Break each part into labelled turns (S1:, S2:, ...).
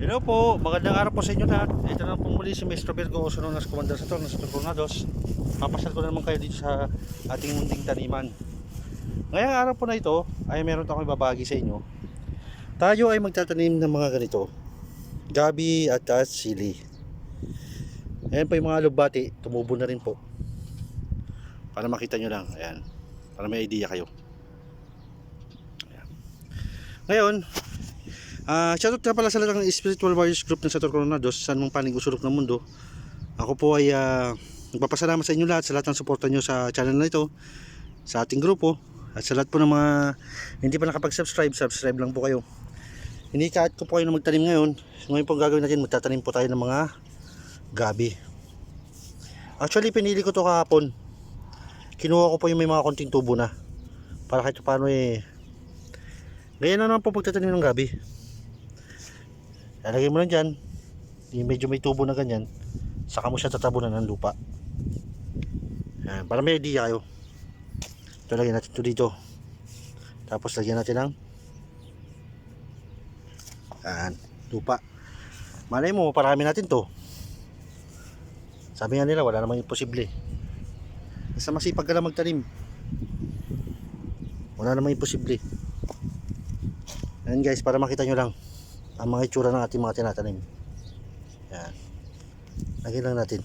S1: Hello po, magandang araw po sa inyo lahat. Ito na po muli si Maestro Virgo, also known as Commander Saturn, sa Tornados. Papasal ko na naman kayo dito sa ating munting taniman. Ngayong araw po na ito ay meron akong ibabagi sa inyo. Tayo ay magtatanim ng mga ganito, gabi at sili. Ayan po yung mga alugbati, tumubo na rin po. Para makita nyo lang, ayan, para may idea kayo. Ayan. Ngayon, shoutout na pala sa lahat ng Spiritual Warriors Group ng Sator Coronados, saan mong panig usulok ng mundo. Ako po ay nagpapasalamat sa inyo lahat, sa lahat ng suporta nyo sa channel na ito, sa ating grupo, at sa lahat po ng mga hindi pa nakapag-subscribe, subscribe lang po kayo. Hindi kahit ko po kayo na magtanim ngayon. Ngayon po gagawin natin, magtatanim po tayo ng mga gabi. Actually pinili ko to kahapon. Kinuha ko po yung may mga konting tubo na, para kahit paano ganyan na naman po pagtatanim ng gabi. Lalagay mo lang dyan, medyo may tubo na ganyan, saka mo siya tatabunan ng lupa. Ayan, para may idea kayo. Ito, lagyan natin ito dito, tapos lagyan natin ng lupa. Malay mo parami natin to. Sabi nga nila wala namang imposible, basta masipag ka lang magtanim, wala namang imposible. Ayan guys, para makita nyo lang ang mga itsura ng ating mga tinatanim. Yan, lagyan lang natin.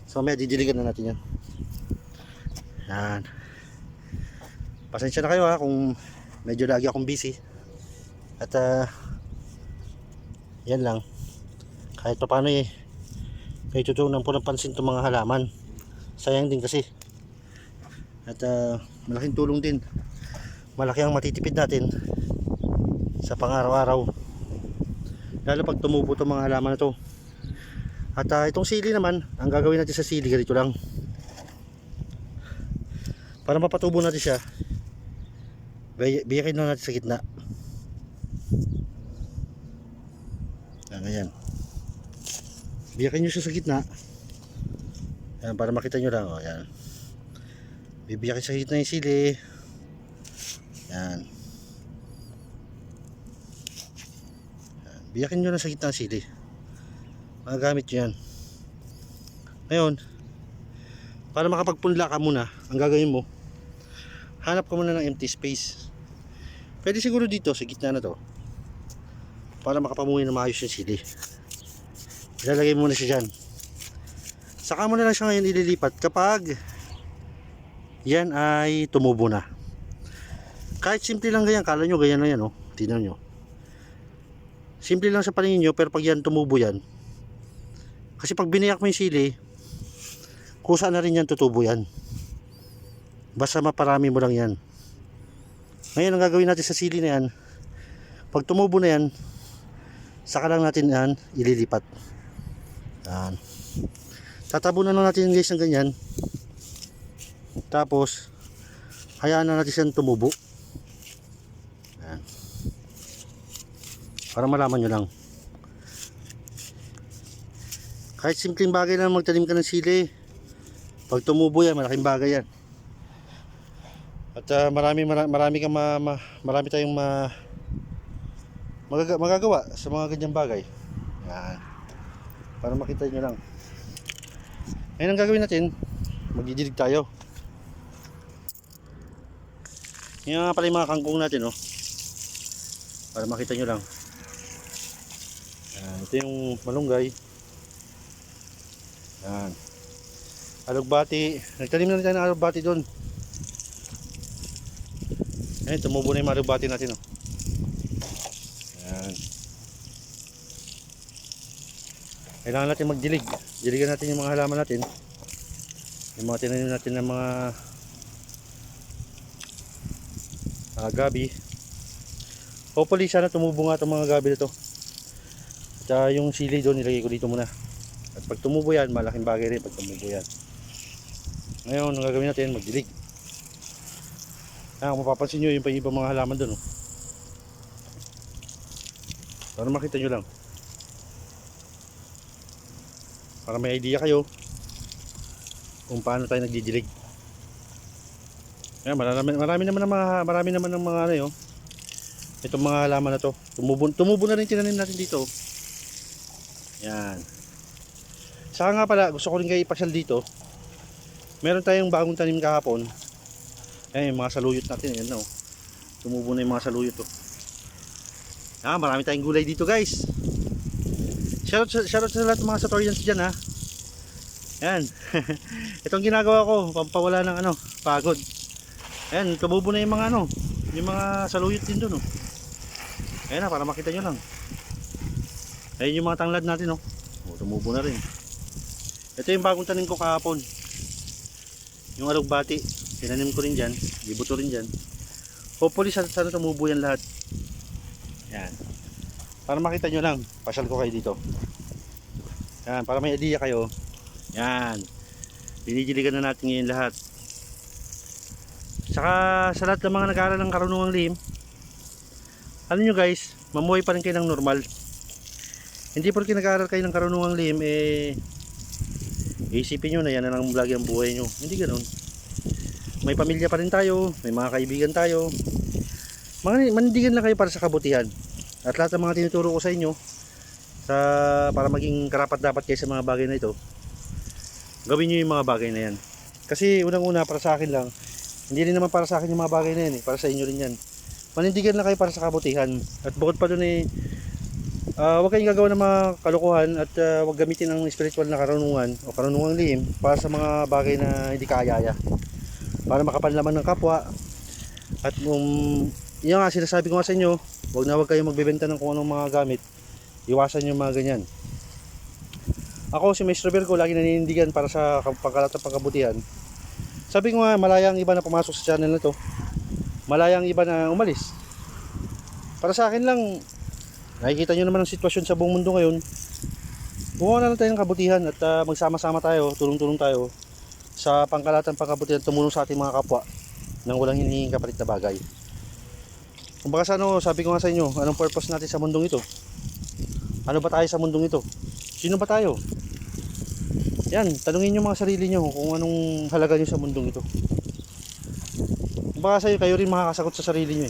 S1: So may didiligan na natin yan. Yan, pasensya na kayo kung medyo lagi akong busy. At yan lang, kahit pa paano may tutunan po ng pansin itong mga halaman. Sayang din kasi. At malaking tulong din, malaki ang matitipid natin sa pang-araw-araw, lalo pag tumubo itong mga halaman na to. At itong sili naman, ang gagawin natin sa sili ganito lang, para mapatubo natin siya, biyakin lang natin sa gitna. Ganyan, biyakin nyo siya sa gitna. Ayan, para makita nyo lang. Ayan, bibiyakin sa gitna yung sili. Ayan, biyakin nyo lang sa gitna ng sili, magagamit nyo yan. Ngayon, para makapagpunla ka muna, ang gagawin mo, hanap ka muna ng empty space. Pwede siguro dito sa gitna na to, para makapamuhay na maayos yung sili. Ilalagay mo na siya dyan, saka mo na lang siya ngayon ililipat kapag yan ay tumubo na. Kahit simple lang ganyan, kala nyo ganyan na yan, tingnan nyo, simple lang sa paningin nyo, pero pag yan tumubo yan, kasi pag biniyak mo yung sili, kusa na rin yan tutubo yan, basta maparami mo lang yan. Ngayon ang gagawin natin sa sili na yan, pag tumubo na yan, saka lang natin yan ililipat. Yan, tatabunan lang natin guys ng ganyan, tapos hayaan na natin siyang tumubo. Yan, para malaman nyo lang. Kahit simpleng bagay lang magtanim ka ng sili, pag tumubo yan, malaking bagay yan. At marami tayong magagawa sa mga ganyang bagay. Yan, para makita nyo lang. Ngayon ang gagawin natin, magdidilig tayo. Yan nga pala yung mga kangkong natin, para makita nyo lang. Yan, ito yung malunggay. Yan, alugbati, nagtanim na tayo ng alugbati doon. Ayan, tumubo na yung alugbati natin. Yan, kailangan natin magdilig. Diligan natin yung mga halaman natin, yung mga tinanim natin ng mga gabi. Hopefully sana tumubo nga itong mga gabi na to. At yung sili doon nilagay ko dito muna. At pag tumubo yan, malaking bagay rin pag tumubo yan. Ngayon ang gagawin natin, magdilig. Kung mapapansin nyo yung ibang mga halaman doon, para makita nyo lang, para may idea kayo kung paano tayo nagdidilig. Ayan, marami naman ng mga itong mga halaman na to. Tumubo na rin tinanim natin dito. Yan. Saka nga pala, gusto ko rin kayo ipasyal dito. Meron tayong bagong tanim kahapon. Ayan, yung mga saluyot natin. Ayan, no? Tumubo na yung mga saluyot. Oh. Marami tayong gulay dito, guys. Shoutout sa lahat ng mga satorians dyan, ha. Ayan. Itong ginagawa ko, pampawala ng pagod. Ayan, tumubo na yung mga yung mga saluyot din doon. Oh. Ayan na, para makita nyo lang. Ayan yung mga tanglad natin. Oh. Tumubo na rin. Ito yung bagong tanim ko kahapon. Yung alugbati. Tinanim ko rin dyan. Ibuto rin dyan. Hopefully sana tumubo yan lahat. Yan. Para makita nyo lang. Pasyal ko kayo dito. Yan. Para may idea kayo. Yan. Dinidiligan na natin ngayon lahat. Saka sa lahat ng mga nag-aaral ng karunungang lihim. Alam nyo guys. Mamuhay pa rin kayo ng normal. Hindi porke nag-aaral kayo ng karunungang lihim isipin nyo na yan na lang lagi ang buhay nyo. Hindi ganoon. May pamilya pa rin tayo, may mga kaibigan tayo. Manindigan lang kayo para sa kabutihan. At lahat ng mga tinuturo ko sa inyo para maging karapat dapat kayo sa mga bagay na ito, gawin nyo yung mga bagay na yan. Kasi unang-una para sa akin lang, hindi rin naman para sa akin yung mga bagay na yan para sa inyo rin yan. Manindigan lang kayo para sa kabutihan. At bukod pa doon huwag kayong gagawa ng mga kalokohan at huwag gamitin ang spiritual na karunungan o karunungang lihim para sa mga bagay na hindi kaaya-aya. Para makapanlaman ng kapwa. At yun nga sinasabi ko nga sa inyo, huwag kayong magbebenta ng kung anong mga gamit. Iwasan yung mga ganyan. Ako si Maestro Virgo, lagi naninindigan para sa pagkalat at pagkabutihan. Sabi ko nga, malaya ang iba na pumasok sa channel na to. Malaya ang iba na umalis. Para sa akin lang, nakikita nyo naman ang sitwasyon sa buong mundo ngayon. Gumawa na lang tayo ng kabutihan at magsama-sama tayo, tulong-tulong tayo sa pangkalatan pagkabutihan, tumulong sa ating mga kapwa nang walang hinihinging kapalit na bagay. Kumbaga sabi ko nga sa inyo, anong purpose natin sa mundong ito? Ano ba tayo sa mundong ito? Sino ba tayo? Yan, tanungin nyo mga sarili nyo kung anong halaga nyo sa mundong ito. Kumbaga kayo rin makakasagot sa sarili nyo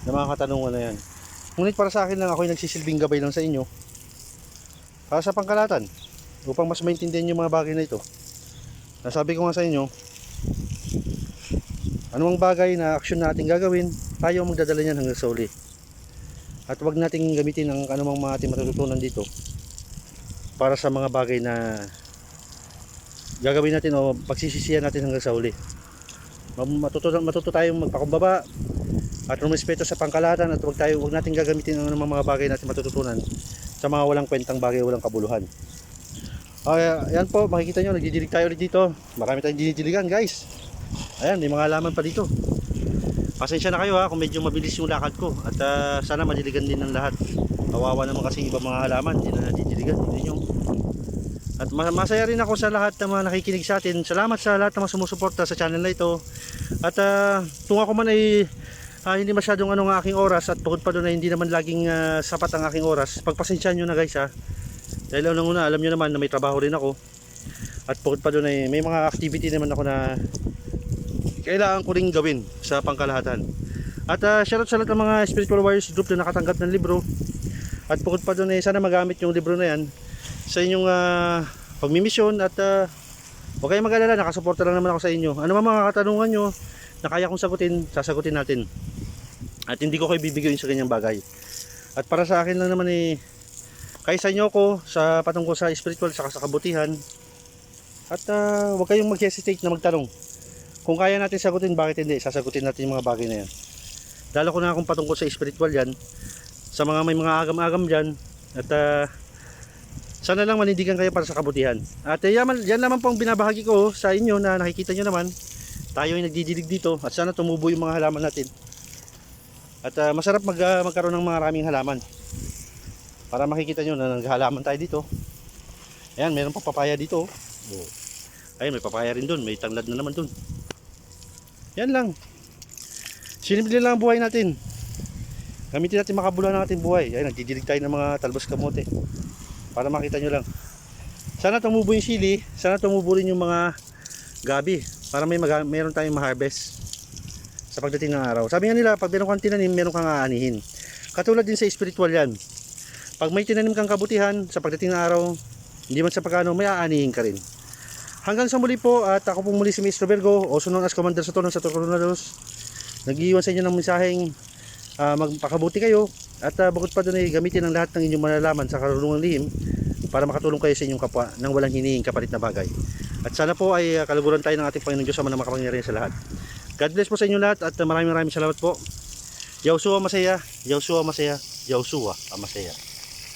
S1: na mga katanungan na yan. Ngunit para sa akin lang, ako'y nagsisilbing gabay lang sa inyo para sa pangkalatan upang mas maintindihan yung mga bagay na ito. Nasabi ko nga sa inyo, anumang bagay na aksyon natin gagawin, tayo ang magdadala niyan hanggang sa uli. At huwag nating gamitin ang anumang mga ating matututunan dito para sa mga bagay na gagawin natin o pagsisisihan natin hanggang sa uli. Matuto tayong magpakumbaba at rumispeto sa pangkalatan at huwag natin gagamitin ang mga bagay natin matututunan sa mga walang kwentang bagay, walang kabuluhan. Ayan po, makikita nyo, nagdidilig tayo ulit dito. Marami tayong dinidiligan guys. Ayan, may mga halaman pa dito. Pasensya na kayo kung medyo mabilis yung lakad ko. At sana madiligan din ng lahat. Kawawa naman kasi iba mga halaman, hindi na nadidiligan. At masaya rin ako sa lahat ng mga nakikinig sa atin. Salamat sa lahat ng mga sumusuporta sa channel na ito. At kung ako man ay hindi masyadong ang aking oras at bukod pa doon ay hindi naman laging sapat ang aking oras, pagpasensyahan nyo na guys dahil unang-una alam nyo naman na may trabaho rin ako at bukod pa doon ay may mga activity naman ako na kailangan ko rin gawin sa pangkalahatan. At shoutout sa lahat ng mga spiritual warriors group na nakatanggap ng libro at bukod pa doon ay sana magamit yung libro na yan sa inyong pagmimisyon at huwag kayong mag-alala, nakasuporta lang naman ako sa inyo. Ano mga katanungan nyo na kaya kong sagutin, sasagutin natin. At hindi ko kayo bibigyan sa ganyang bagay. At para sa akin lang naman kaya sa inyo ko sa patungkol sa spiritual saka sa kabutihan. At huwag kayong mag-hesitate na magtanong. Kung kaya natin sagutin, bakit hindi? Sasagutin natin yung mga bagay na yan. Lalo ko na akong patungkol sa spiritual yan. Sa mga may mga agam-agam dyan. At sana lang manindigan kayo para sa kabutihan. At yan naman pong binabahagi ko sa inyo na nakikita nyo naman. Tayo ay nagdidilig dito at sana tumubo yung mga halaman natin. At masarap magkaroon ng maraming halaman. Para makikita nyo na naghalaman tayo dito. Ayan, meron pa papaya dito. Ayun, may papaya rin dun. May tanglad na naman dun. Yan lang. Simple lang ang buhay natin. Gamitin natin makabuluhan ng ating buhay. Ayun, nagdidilig tayo ng mga talbos kamote. Para makita nyo lang. Sana tumubo yung sili. Sana tumubo rin yung mga gabi. Para meron tayong ma-harvest sa pagdating ng araw. Sabi nga nila, pag meron kang tinanim, meron kang aanihin. Katulad din sa spiritual yan. Pag may tinanim kang kabutihan, sa pagdating ng araw, hindi man sa pagkano, may aanihin ka rin. Hanggang sa muli po, at ako po muli si Mr. Virgo, also known as Commander Saturn sa Coronados. Nag-iwan sa inyo ng mensaheng magpakabuti kayo, at bukod pa doon ay gamitin ang lahat ng inyong malalaman sa karunungang lihim para makatulong kayo sa inyong kapwa nang walang hinihing kapalit na bagay. At sana po ay kaluguran tayo ng ating Panginoon Diyos Ama na makapangyarihan sa lahat. God bless po sa inyo lahat at maraming salamat po. Yahushua Masaya, Yahushua Masaya, Yahushua Masaya.